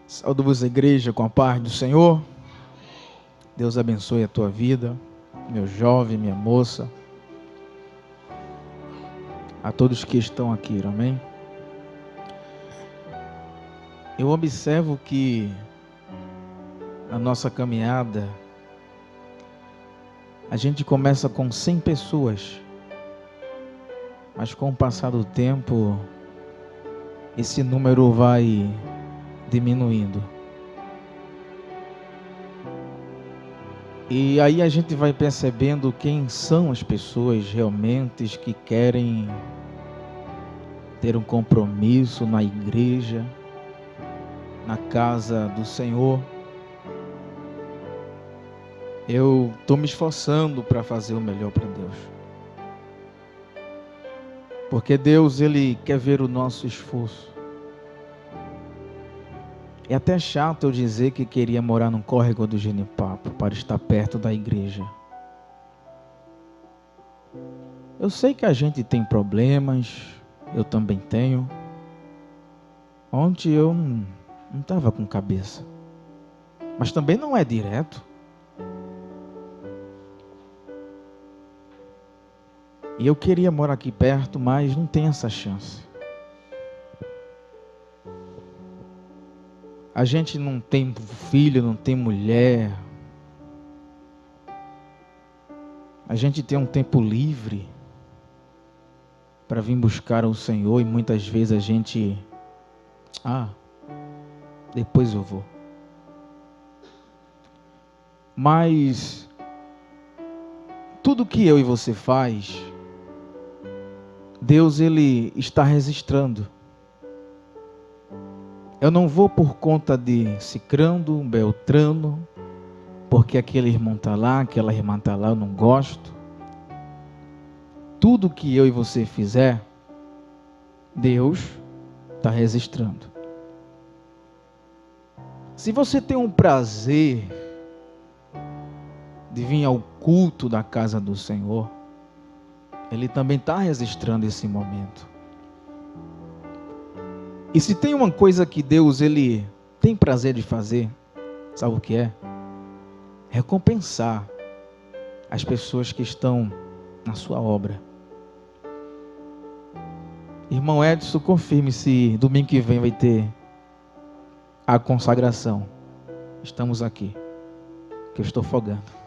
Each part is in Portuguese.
Saúdo-vos, igreja, com a paz do Senhor. Deus abençoe a tua vida, meu jovem, minha moça, a todos que estão aqui, amém? Eu observo que na nossa caminhada a gente começa com 100 pessoas, mas com o passar do tempo esse número vai diminuindo. E aí a gente vai percebendo quem são as pessoas realmente que querem ter um compromisso na igreja, na casa do Senhor. Eu estou me esforçando para fazer o melhor para Deus. Porque Deus, Ele quer ver o nosso esforço. É até chato eu dizer que queria morar num córrego do Genipapo para estar perto da igreja. Eu sei que a gente tem problemas, eu também tenho. Ontem eu não estava com cabeça, mas também não é direto. E eu queria morar aqui perto, mas não tem essa chance. A gente não tem filho, não tem mulher. A gente tem um tempo livre para vir buscar o Senhor e muitas vezes a gente... depois eu vou. Mas tudo que eu e você faz, Deus, Ele está registrando. Eu não vou por conta de Cicrando, Beltrano, porque aquele irmão está lá, aquela irmã está lá, eu não gosto. Tudo que eu e você fizer, Deus está registrando. Se você tem um prazer de vir ao culto da casa do Senhor, Ele também está registrando esse momento. E se tem uma coisa que Deus, Ele tem prazer de fazer, sabe o que é? Recompensar as pessoas que estão na sua obra. Irmão Edson, confirme se domingo que vem vai ter a consagração. Estamos aqui, que eu estou folgando.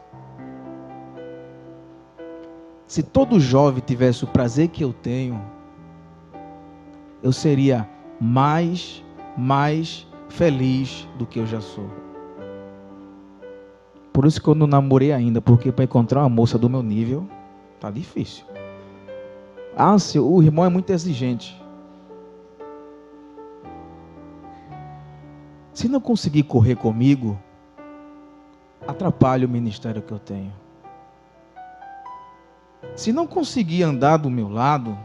Se todo jovem tivesse o prazer que eu tenho, eu seria mais feliz do que eu já sou. Por isso que eu não namorei ainda, porque para encontrar uma moça do meu nível, tá difícil. O irmão é muito exigente. Se não conseguir correr comigo, atrapalha o ministério que eu tenho. Se não conseguir andar do meu lado,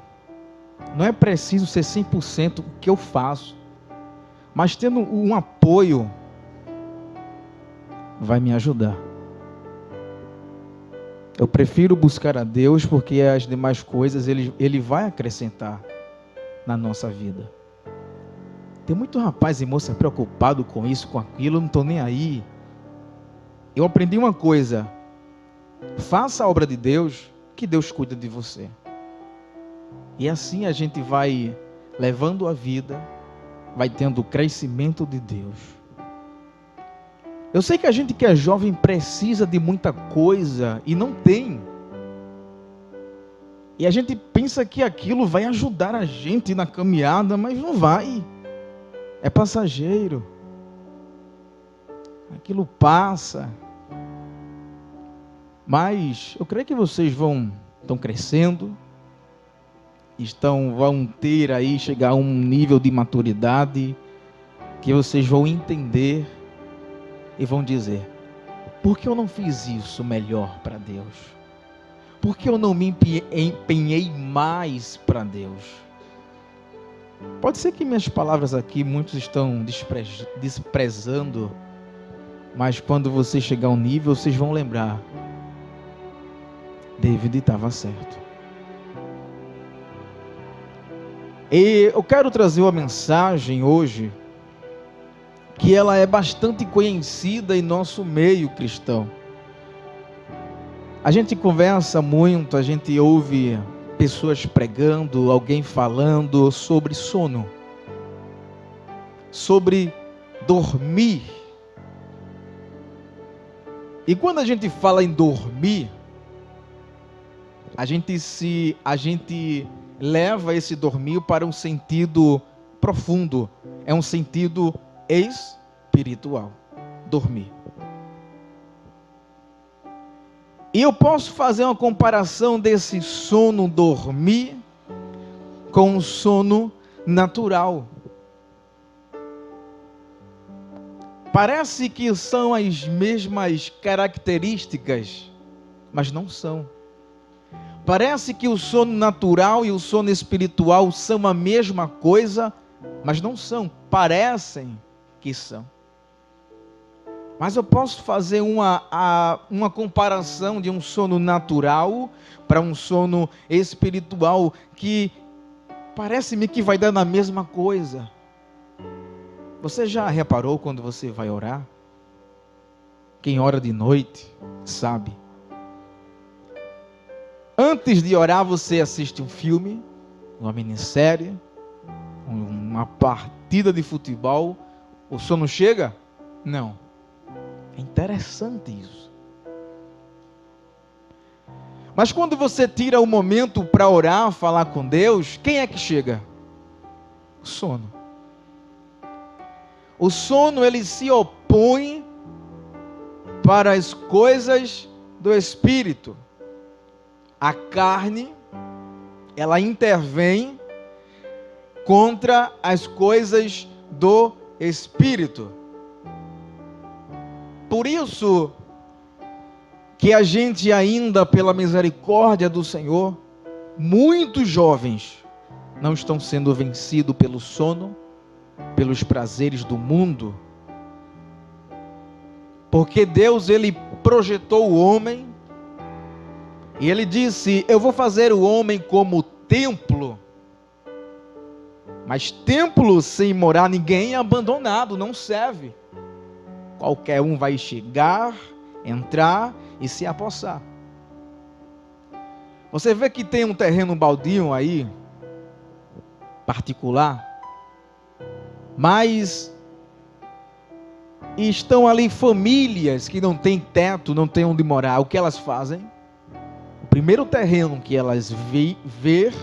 não é preciso ser 100% o que eu faço, mas tendo um apoio, vai me ajudar. Eu prefiro buscar a Deus, porque as demais coisas Ele vai acrescentar na nossa vida. Tem muito rapaz e moça preocupado com isso, com aquilo, eu não estou nem aí. Eu aprendi uma coisa: faça a obra de Deus, que Deus cuida de você. E assim a gente vai levando a vida, vai tendo o crescimento de Deus. Eu sei que a gente que é jovem precisa de muita coisa e não tem. E a gente pensa que aquilo vai ajudar a gente na caminhada, mas não vai. É passageiro. Aquilo passa. Mas eu creio que vocês estão crescendo. Vão ter aí, chegar a um nível de maturidade que vocês vão entender e vão dizer: por que eu não fiz isso melhor para Deus? Por que eu não me empenhei mais para Deus? Pode ser que minhas palavras aqui muitos estão desprezando, mas quando você chegar a um nível, vocês vão lembrar: David estava certo. E eu quero trazer uma mensagem hoje que ela é bastante conhecida em nosso meio cristão. A gente conversa muito, a gente ouve pessoas pregando, alguém falando sobre sono, sobre dormir. E quando a gente fala em dormir, a gente leva esse dormir para um sentido profundo, é um sentido espiritual, dormir. E eu posso fazer uma comparação desse sono dormir com o sono natural. Parece que são as mesmas características, mas não são. Parece que o sono natural e o sono espiritual são a mesma coisa, mas não são. Parecem que são. Mas eu posso fazer uma comparação de um sono natural para um sono espiritual que parece-me que vai dar na mesma coisa. Você já reparou quando você vai orar? Quem ora de noite sabe. Antes de orar, você assiste um filme, uma minissérie, uma partida de futebol. O sono chega? Não. É interessante isso. Mas quando você tira o momento para orar, falar com Deus, quem é que chega? O sono. O sono, ele se opõe para as coisas do espírito. A carne, ela intervém contra as coisas do espírito. Por isso que a gente ainda, pela misericórdia do Senhor, muitos jovens não estão sendo vencidos pelo sono, pelos prazeres do mundo, porque Deus, ele projetou o homem, e ele disse, eu vou fazer o homem como templo, mas templo sem morar ninguém é abandonado, não serve. Qualquer um vai chegar, entrar e se apossar. Você vê que tem um terreno baldio aí, particular, mas estão ali famílias que não têm teto, não têm onde morar. O que elas fazem? O primeiro terreno que elas ver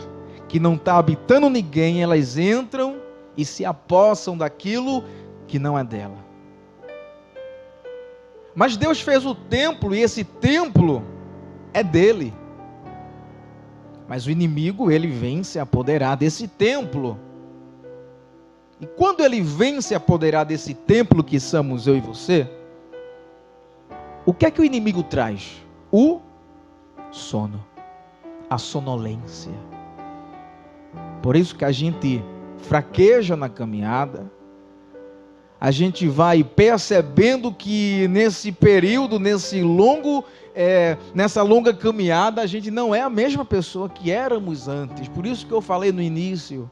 que não está habitando ninguém, elas entram e se apossam daquilo que não é dela. Mas Deus fez o templo e esse templo é dele. Mas o inimigo, ele vem se apoderar desse templo. E quando ele vem se apoderar desse templo que somos eu e você, o que é que o inimigo traz? O sono, a sonolência. Por isso que a gente fraqueja na caminhada, a gente vai percebendo que nesse período, nessa longa caminhada, a gente não é a mesma pessoa que éramos antes. Por isso que eu falei no início,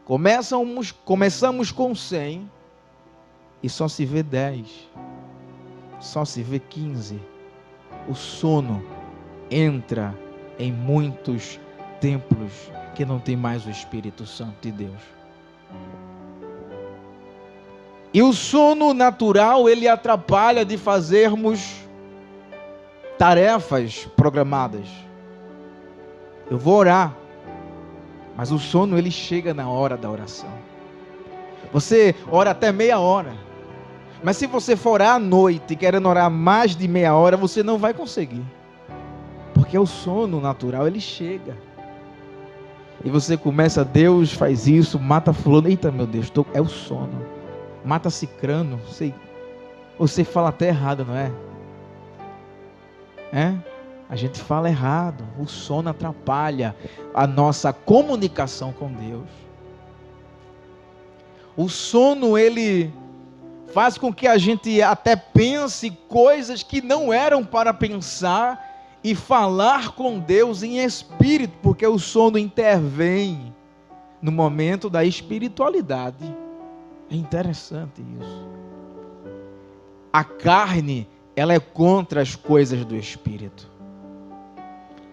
começamos com 100 e só se vê 10, só se vê 15. O sono entra em muitos templos que não tem mais o Espírito Santo de Deus. E o sono natural, ele atrapalha de fazermos tarefas programadas. Eu vou orar, mas o sono, ele chega na hora da oração. Você ora até meia hora, mas se você for orar à noite, querendo orar mais de meia hora, você não vai conseguir. Porque o sono natural, ele chega. E você começa, Deus faz isso, mata fulano. Eita, meu Deus, é o sono. Mata cicrano. Você fala até errado, não é? A gente fala errado. O sono atrapalha a nossa comunicação com Deus. O sono, ele faz com que a gente até pense coisas que não eram para pensar e falar com Deus em espírito, porque o sono intervém no momento da espiritualidade. É interessante isso. A carne, ela é contra as coisas do espírito.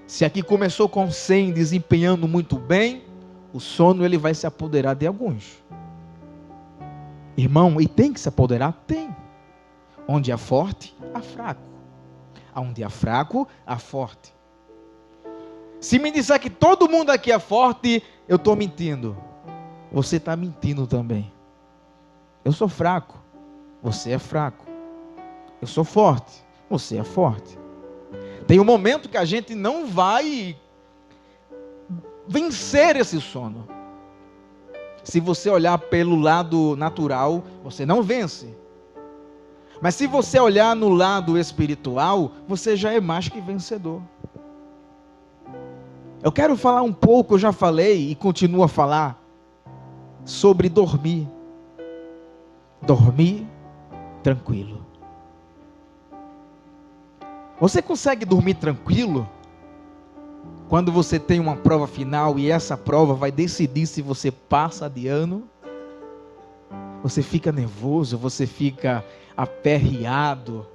Se aqui começou com 100 desempenhando muito bem, o sono ele vai se apoderar de alguns. Irmão, e tem que se apoderar? Tem. Onde há forte, há fraco. Onde há fraco, há forte. Se me disser que todo mundo aqui é forte, eu estou mentindo. Você está mentindo também. Eu sou fraco, você é fraco. Eu sou forte, você é forte. Tem um momento que a gente não vai vencer esse sono. Se você olhar pelo lado natural, você não vence. Mas se você olhar no lado espiritual, você já é mais que vencedor. Eu quero falar um pouco, eu já falei e continuo a falar, sobre dormir. Dormir tranquilo. Você consegue dormir tranquilo quando você tem uma prova final e essa prova vai decidir se você passa de ano? Você fica nervoso, você fica aperreado.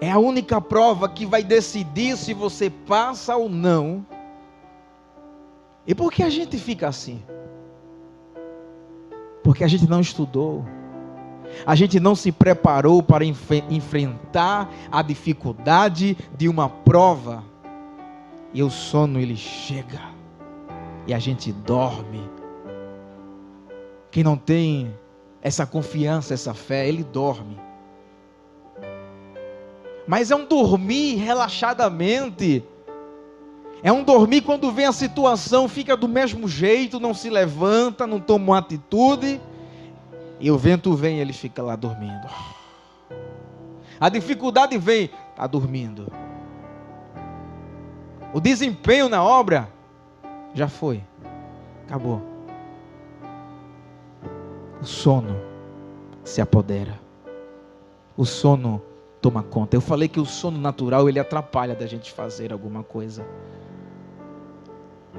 É a única prova que vai decidir se você passa ou não. E por que a gente fica assim? Porque a gente não estudou. A gente não se preparou para enfrentar a dificuldade de uma prova. E o sono ele chega. E a gente dorme. Quem não tem essa confiança, essa fé, ele dorme. Mas é um dormir relaxadamente. É um dormir quando vem a situação, fica do mesmo jeito, não se levanta, não toma uma atitude. E o vento vem, ele fica lá dormindo. A dificuldade vem, está dormindo. O desempenho na obra já foi, acabou. O sono se apodera. O sono toma conta. Eu falei que o sono natural ele atrapalha da gente fazer alguma coisa.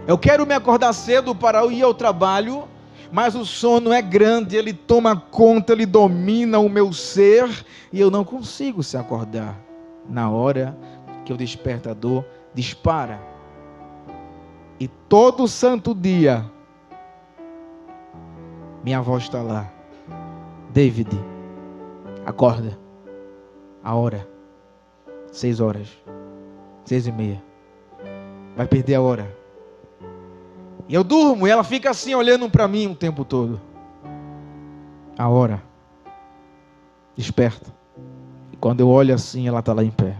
Eu quero me acordar cedo para ir ao trabalho, mas o sono é grande, ele toma conta, ele domina o meu ser, e eu não consigo se acordar na hora que o despertador dispara. E todo santo dia, minha avó está lá. David, acorda. A hora, 6 horas, 6:30. Vai perder a hora. E eu durmo, e ela fica assim, olhando para mim o tempo todo. A hora. Desperta. E quando eu olho assim, ela está lá em pé.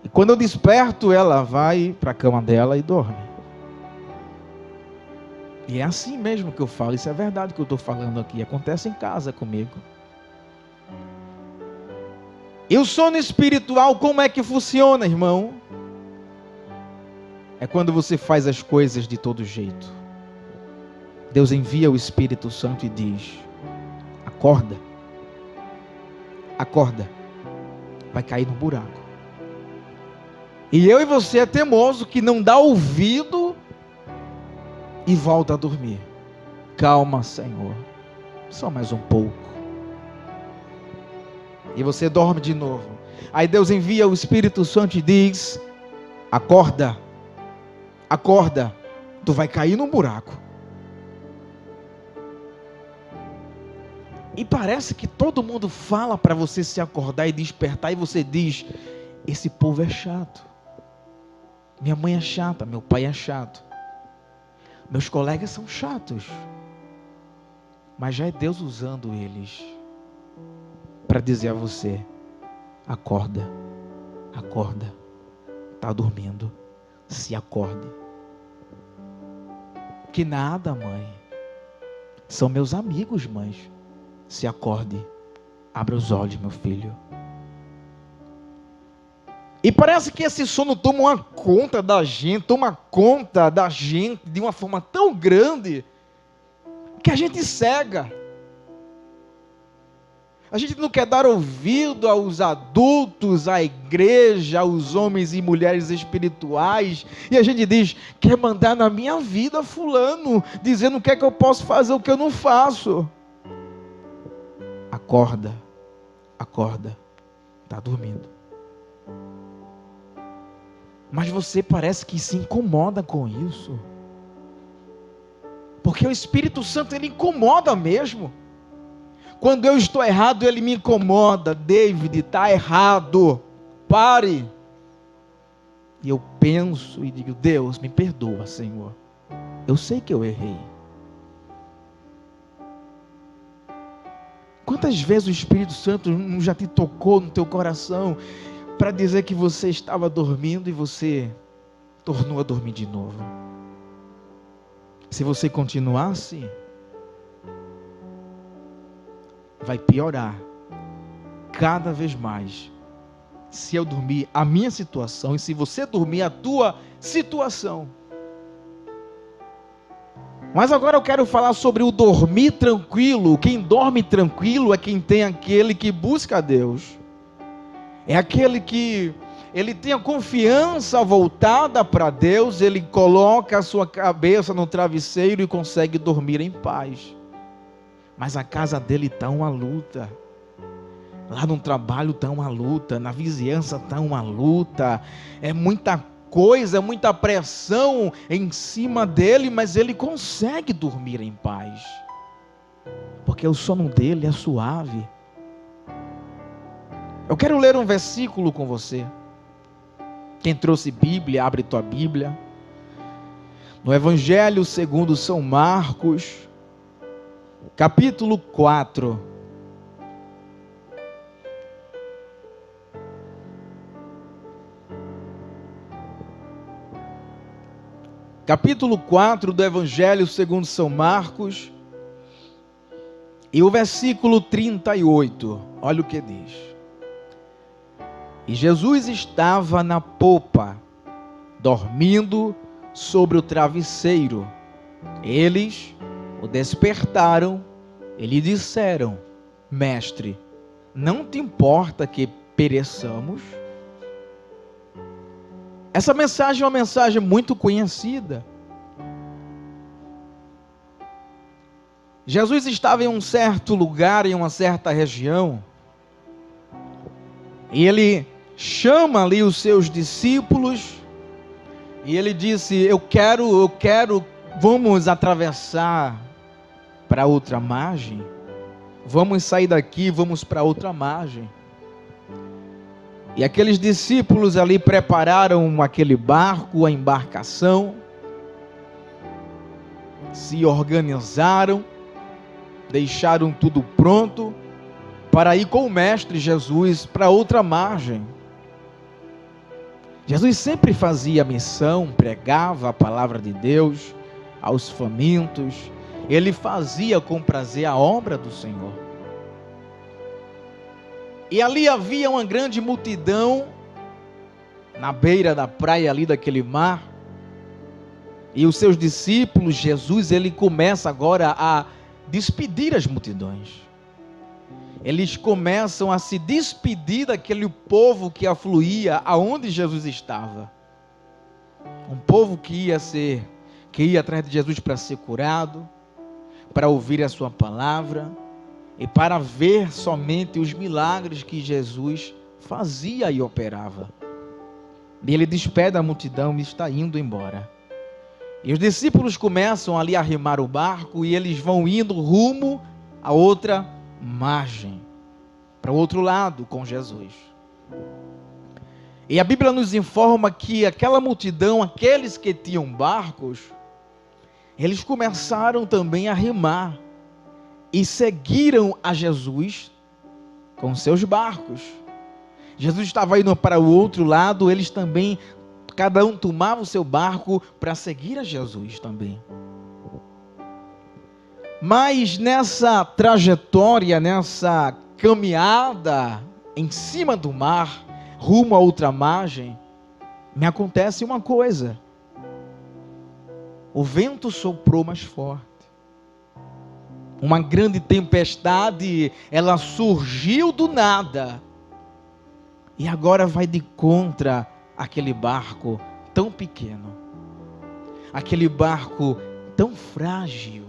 E quando eu desperto, ela vai para a cama dela e dorme. E é assim mesmo que eu falo, isso é verdade que eu estou falando aqui. Acontece em casa comigo. E o sono espiritual, como é que funciona, irmão? É quando você faz as coisas de todo jeito. Deus envia o Espírito Santo e diz: acorda, acorda, vai cair no buraco. E eu e você é teimoso que não dá ouvido e volta a dormir. Calma, Senhor, só mais um pouco. E você dorme de novo. Aí Deus envia o Espírito Santo e diz: acorda, acorda, tu vai cair num buraco. E parece que todo mundo fala para você se acordar e despertar, e você diz: esse povo é chato, minha mãe é chata, meu pai é chato, meus colegas são chatos. Mas já é Deus usando eles para dizer a você: acorda, acorda, está dormindo, se acorde. Que nada, mãe, são meus amigos, mãe. Se acorde, abra os olhos, meu filho. E parece que esse sono toma conta da gente de uma forma tão grande que a gente cega. A gente não quer dar ouvido aos adultos, à igreja, aos homens e mulheres espirituais. E a gente diz, quer mandar na minha vida fulano, dizendo o que é que eu posso fazer, o que eu não faço. Acorda, acorda, está dormindo. Mas você parece que se incomoda com isso. Porque o Espírito Santo, ele incomoda mesmo. Quando eu estou errado, ele me incomoda. David, está errado. Pare. E eu penso e digo, Deus, me perdoa, Senhor. Eu sei que eu errei. Quantas vezes o Espírito Santo não já te tocou no teu coração para dizer que você estava dormindo e você tornou a dormir de novo? Se você continuar assim, vai piorar cada vez mais. Se eu dormir a minha situação e se você dormir a tua situação. Mas agora eu quero falar sobre o dormir tranquilo. Quem dorme tranquilo é quem tem aquele que busca a Deus. É aquele que ele tem a confiança voltada para Deus, ele coloca a sua cabeça no travesseiro e consegue dormir em paz. Mas a casa dele está uma luta. Lá no trabalho está uma luta, na vizinhança está uma luta. É muita coisa, muita pressão em cima dele, mas ele consegue dormir em paz. Porque o sono dele é suave. Eu quero ler um versículo com você. Quem trouxe Bíblia, abre tua Bíblia. No Evangelho segundo São Marcos, capítulo 4. Capítulo 4 do Evangelho segundo São Marcos. E o versículo 38. Olha o que diz. E Jesus estava na popa, dormindo sobre o travesseiro. Eles o despertaram e lhe disseram: Mestre, não te importa que pereçamos? Essa mensagem é uma mensagem muito conhecida. Jesus estava em um certo lugar, em uma certa região, e ele chama ali os seus discípulos, e ele disse: eu quero, vamos atravessar para outra margem, vamos sair daqui, vamos para outra margem. E aqueles discípulos ali prepararam aquele barco, a embarcação, se organizaram, deixaram tudo pronto para ir com o Mestre Jesus para outra margem. Jesus sempre fazia a missão, pregava a palavra de Deus aos famintos, ele fazia com prazer a obra do Senhor. E ali havia uma grande multidão, na beira da praia ali daquele mar, e os seus discípulos, Jesus, ele começa agora a despedir as multidões. Eles começam a se despedir daquele povo que afluía aonde Jesus estava. Um povo que ia atrás de Jesus para ser curado, para ouvir a sua palavra e para ver somente os milagres que Jesus fazia e operava. E ele despede a multidão e está indo embora. E os discípulos começam ali a remar o barco e eles vão indo rumo a outra margem, para o outro lado com Jesus. E a Bíblia nos informa que aquela multidão, aqueles que tinham barcos, eles começaram também a remar e seguiram a Jesus com seus barcos. Jesus estava indo para o outro lado, eles também, cada um tomava o seu barco para seguir a Jesus também. Mas nessa trajetória, nessa caminhada em cima do mar, rumo a outra margem, me acontece uma coisa. O vento soprou mais forte. Uma grande tempestade, ela surgiu do nada. E agora vai de contra aquele barco tão pequeno. Aquele barco tão frágil.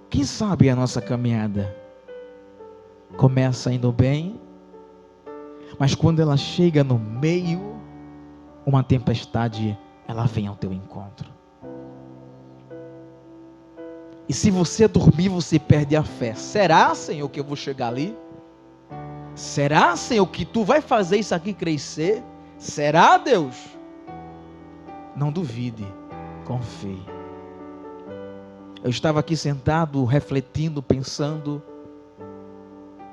Quem sabe a nossa caminhada começa indo bem, mas quando ela chega no meio, uma tempestade, ela vem ao teu encontro. E se você dormir, você perde a fé. Será, Senhor, que eu vou chegar ali? Será, Senhor, que tu vai fazer isso aqui crescer? Será, Deus? Não duvide, confie. Eu estava aqui sentado, refletindo, pensando,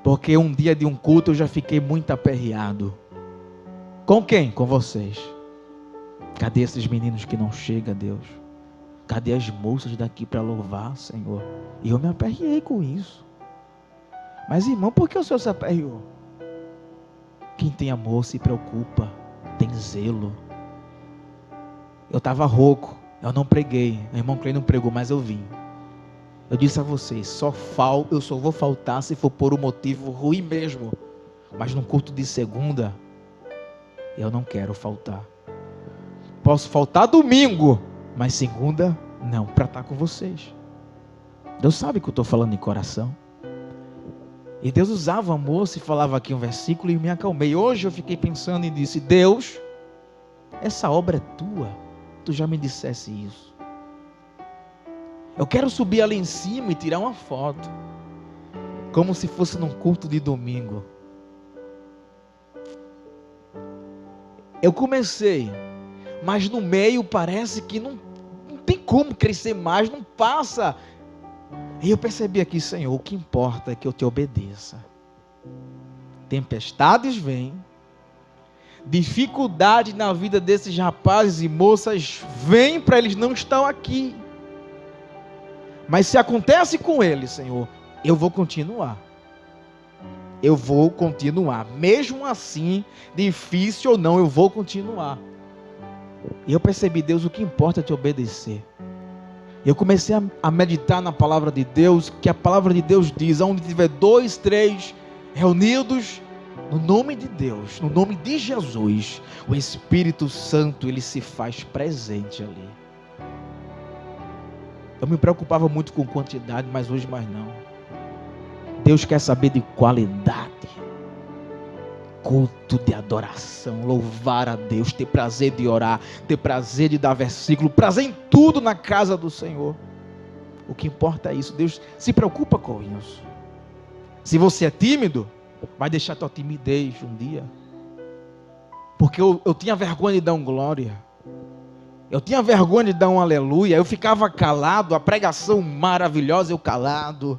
porque um dia de um culto eu já fiquei muito aperreado. Com quem? Com vocês. Cadê esses meninos que não chegam, Deus? Cadê as moças daqui para louvar, Senhor? E eu me aperreei com isso. Mas, irmão, por que o Senhor se aperreou? Quem tem amor se preocupa, tem zelo. Eu estava rouco, eu não preguei. O irmão Clay não pregou, mas eu vim. Eu disse a vocês, eu só vou faltar se for por um motivo ruim mesmo. Mas num culto de segunda, eu não quero faltar. Posso faltar domingo, mas segunda, não, para estar com vocês. Deus sabe que eu estou falando em coração. E Deus usava a moça e falava aqui um versículo e me acalmei. Hoje eu fiquei pensando e disse, Deus, essa obra é tua. Tu já me dissesse isso. Eu quero subir ali em cima e tirar uma foto. Como se fosse num culto de domingo. Eu comecei, mas no meio parece que não tem como crescer mais, não passa. E eu percebi aqui, Senhor, o que importa é que eu te obedeça. Tempestades vêm, dificuldade na vida desses rapazes e moças vem para eles não estar aqui. Mas se acontece com eles, Senhor, eu vou continuar. Eu vou continuar. Mesmo assim, difícil ou não, eu vou continuar. E eu percebi, Deus, o que importa é te obedecer. Eu comecei a meditar na palavra de Deus, que a palavra de Deus diz, onde tiver 2, 3 reunidos, no nome de Deus, no nome de Jesus, o Espírito Santo, ele se faz presente ali. Eu me preocupava muito com quantidade, mas hoje mais não. Deus quer saber de qualidade. Culto de adoração, louvar a Deus, ter prazer de orar, ter prazer de dar versículo, prazer em tudo na casa do Senhor. O que importa é isso. Deus se preocupa com isso. Se você é tímido, vai deixar tua timidez um dia. Porque eu tinha vergonha de dar um glória. Eu tinha vergonha de dar um aleluia. Eu ficava calado, a pregação maravilhosa, eu calado.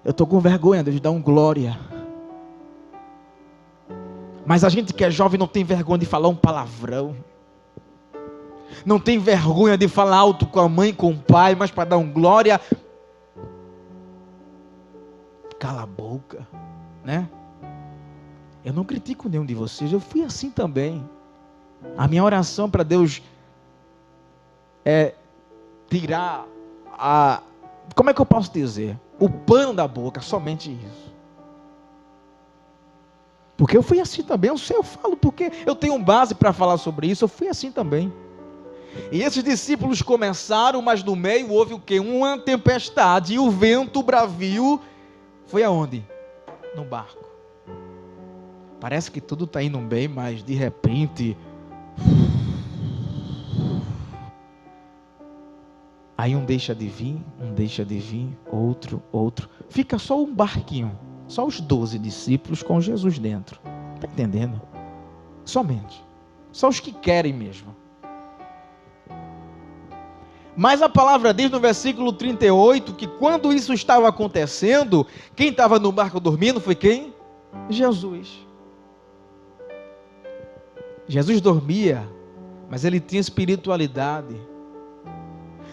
Eu estou com vergonha de dar um glória. Mas a gente que é jovem não tem vergonha de falar um palavrão. Não tem vergonha de falar alto com a mãe, com o pai, mas para dar um glória, cala a boca, né? Eu não critico nenhum de vocês, eu fui assim também. A minha oração para Deus é tirar como é que eu posso dizer? O pano da boca, somente isso. Porque eu fui assim também, eu sei, eu falo, porque eu tenho base para falar sobre isso, eu fui assim também. E esses discípulos começaram, mas no meio houve o quê? Uma tempestade, e o vento bravio foi aonde? No barco. Parece que tudo está indo bem, mas de repente, aí um deixa de vir, outro, fica só um barquinho. Só os 12 discípulos com Jesus dentro. Está entendendo? Somente. Só os que querem mesmo. Mas a palavra diz no versículo 38 que quando isso estava acontecendo, quem estava no barco dormindo foi quem? Jesus. Jesus dormia, mas ele tinha espiritualidade.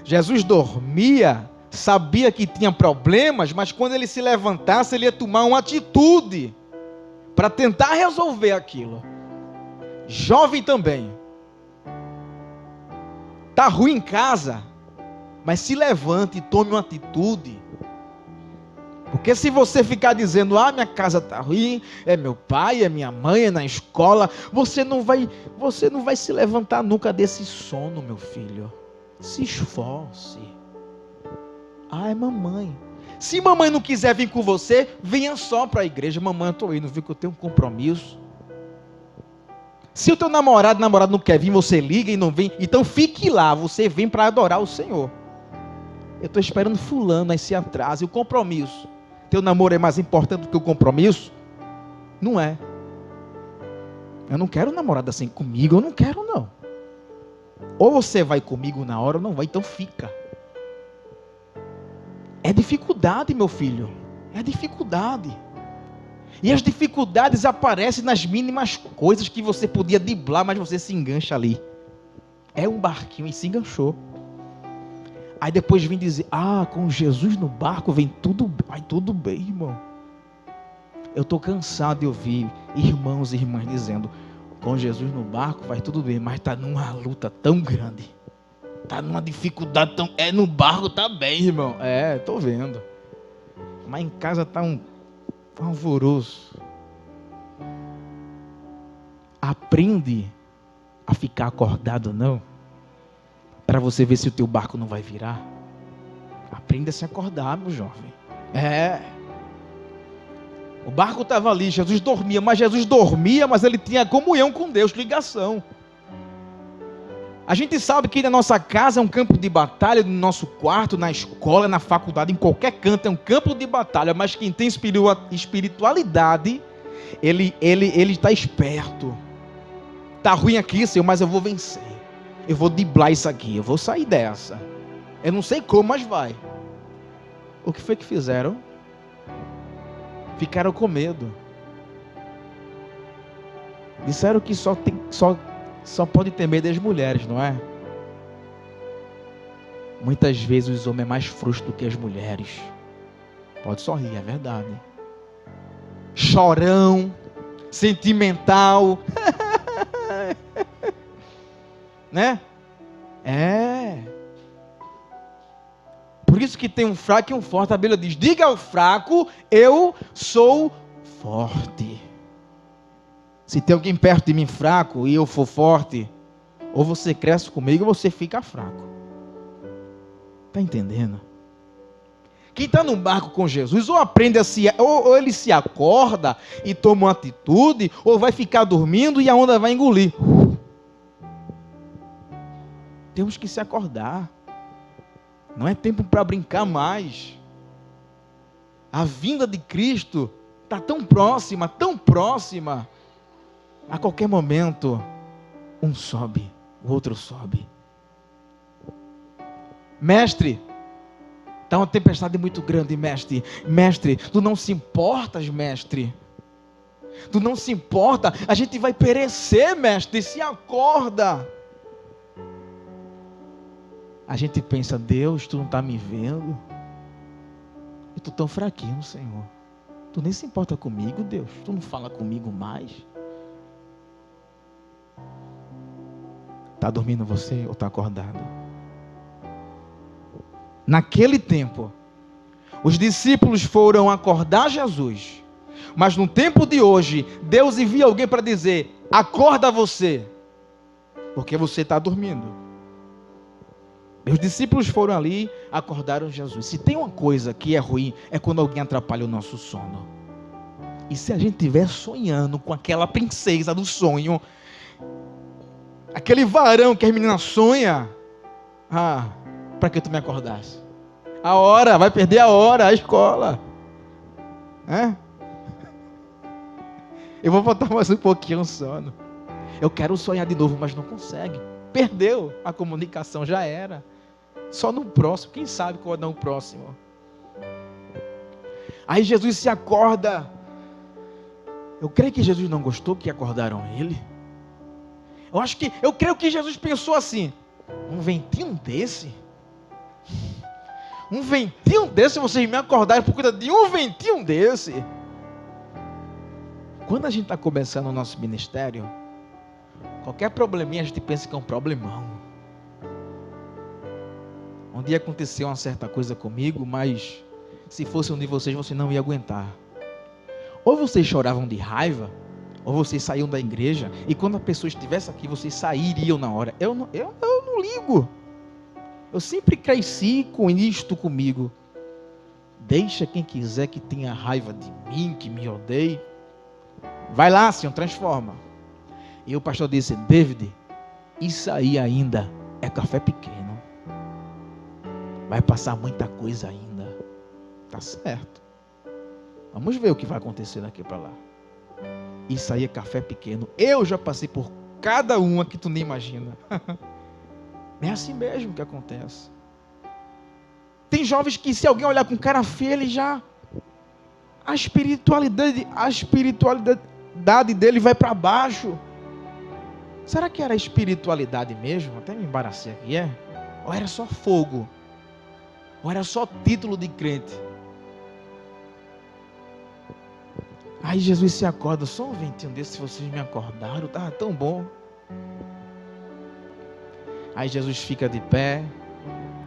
Jesus dormia, sabia que tinha problemas, mas quando ele se levantasse, ele ia tomar uma atitude para tentar resolver aquilo. Jovem também. Está ruim em casa, Mas se levante e tome uma atitude. Porque se você ficar dizendo, minha casa está ruim, é meu pai, é minha mãe, é na escola, você não vai se levantar nunca desse sono, meu filho. Se esforce. É mamãe. Se mamãe não quiser vir com você, venha só para a igreja. Mamãe, eu estou indo, viu que eu tenho um compromisso. Se o teu namorado não quer vir, você liga e não vem, então fique lá, você vem para adorar o Senhor. Eu estou esperando fulano, aí se atrasa, e o compromisso. Teu namoro é mais importante do que o compromisso? Não é. Eu não quero namorado assim comigo, eu não quero não. Ou você vai comigo na hora ou não vai, então fica. É dificuldade, meu filho. É dificuldade. E as dificuldades aparecem nas mínimas coisas que você podia driblar, mas você se engancha ali. É um barquinho e se enganchou. Aí depois vem dizer, com Jesus no barco vai tudo bem, irmão. Eu estou cansado de ouvir irmãos e irmãs dizendo, com Jesus no barco vai tudo bem, mas está numa luta tão grande. Está numa dificuldade tão... no barco está bem, irmão. Estou vendo. Mas em casa está um alvoroço. Aprende a ficar acordado, não. Para você ver se o teu barco não vai virar. Aprenda a se acordar, meu jovem. O barco estava ali, Jesus dormia, mas ele tinha comunhão com Deus, ligação. A gente sabe que na nossa casa é um campo de batalha, no nosso quarto, na escola, na faculdade, em qualquer canto é um campo de batalha, mas quem tem espiritualidade, ele está esperto. Está ruim aqui, Senhor, mas eu vou vencer. Eu vou driblar isso aqui, eu vou sair dessa. Eu não sei como, mas vai. O que foi que fizeram? Ficaram com medo. Disseram que só pode ter medo das mulheres, não é? Muitas vezes os homens é mais frouxo do que as mulheres. Pode sorrir, é verdade. Chorão, sentimental. Né? Por isso que tem um fraco e um forte. A Bíblia diz, diga ao fraco, eu sou forte. Se tem alguém perto de mim fraco e eu for forte, ou você cresce comigo ou você fica fraco. Está entendendo? Quem está num barco com Jesus, ou aprende ou ele se acorda e toma uma atitude, ou vai ficar dormindo e a onda vai engolir. Temos que se acordar. Não é tempo para brincar mais. A vinda de Cristo está tão próxima, tão próxima. A qualquer momento, um sobe, o outro sobe. Mestre, está uma tempestade muito grande, mestre. Mestre, tu não se importas, mestre. Tu não se importa, a gente vai perecer, mestre, se acorda. A gente pensa, Deus, tu não está me vendo? Eu estou tão fraquinho, Senhor. Tu nem se importa comigo, Deus. Tu não fala comigo mais. Está dormindo você ou está acordado? Naquele tempo, os discípulos foram acordar Jesus. Mas no tempo de hoje, Deus envia alguém para dizer, acorda você. Porque você está dormindo. Os discípulos foram ali, acordaram Jesus. Se tem uma coisa que é ruim, é quando alguém atrapalha o nosso sono. E se a gente estiver sonhando com aquela princesa do sonho, aquele varão que as meninas sonham, para que tu me acordasse? A hora, vai perder a hora, a escola. Eu vou botar mais um pouquinho o sono. Eu quero sonhar de novo, mas não consegue. Perdeu, a comunicação já era. Só no próximo, quem sabe quando é o próximo. Aí Jesus se acorda. Eu creio que Jesus não gostou que acordaram ele. Eu creio que Jesus pensou assim, um ventinho desse, vocês me acordaram por conta de um ventinho desse. Quando a gente está começando o nosso ministério, qualquer probleminha a gente pensa que é um problemão. Um dia aconteceu uma certa coisa comigo, mas se fosse um de vocês, você não ia aguentar. Ou vocês choravam de raiva, ou vocês saíam da igreja, e quando a pessoa estivesse aqui, vocês sairiam na hora. Eu não ligo. Eu sempre cresci com isto comigo. Deixa quem quiser que tenha raiva de mim, que me odeie. Vai lá, Senhor, transforma. E o pastor disse: David, isso aí ainda é café pequeno. Vai passar muita coisa ainda. Tá certo. Vamos ver o que vai acontecer daqui para lá. Isso aí é café pequeno. Eu já passei por cada uma que tu nem imagina. É assim mesmo que acontece. Tem jovens que, se alguém olhar com cara feia, ele já... A espiritualidade dele vai para baixo. Será que era espiritualidade mesmo? Até me embaracei aqui, é? Ou era só fogo? Ou era só título de crente? Aí Jesus se acorda, só um ventinho desse, se vocês me acordaram, estava tão bom. Aí Jesus fica de pé,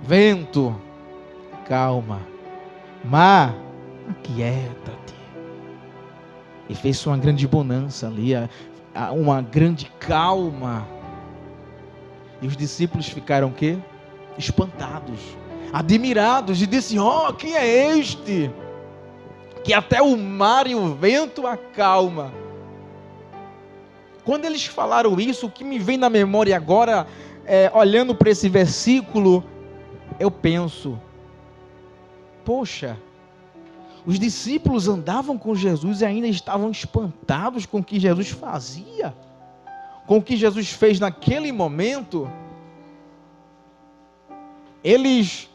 vento, calma, mar, aquieta-te. E fez uma grande bonança ali, uma grande calma. E os discípulos ficaram o quê? Espantados, admirados, e disse: ó, quem é este? Que até o mar e o vento acalma. Quando eles falaram isso, o que me vem na memória agora, olhando para esse versículo, eu penso: poxa, os discípulos andavam com Jesus e ainda estavam espantados com o que Jesus fazia, com o que Jesus fez naquele momento. Eles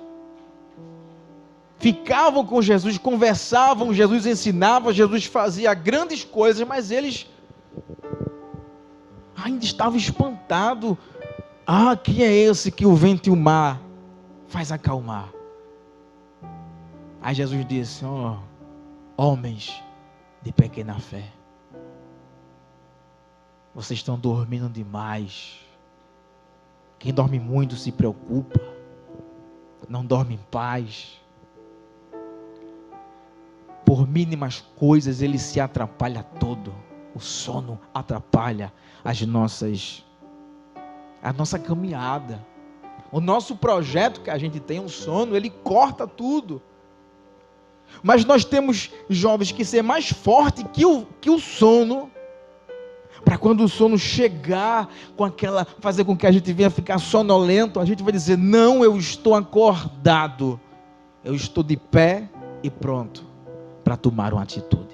ficavam com Jesus, conversavam, Jesus ensinava, Jesus fazia grandes coisas, mas eles ainda estavam espantados. Ah, quem é esse que o vento e o mar faz acalmar? Aí Jesus disse: ó, homens de pequena fé, vocês estão dormindo demais. Quem dorme muito se preocupa, não dorme em paz. Por mínimas coisas ele se atrapalha todo. O sono atrapalha a nossa caminhada. O nosso projeto que a gente tem, o sono, ele corta tudo. Mas nós temos jovens que ser mais forte que o sono, para quando o sono chegar, fazer com que a gente venha ficar sonolento, a gente vai dizer: não, eu estou acordado, eu estou de pé e pronto para tomar uma atitude.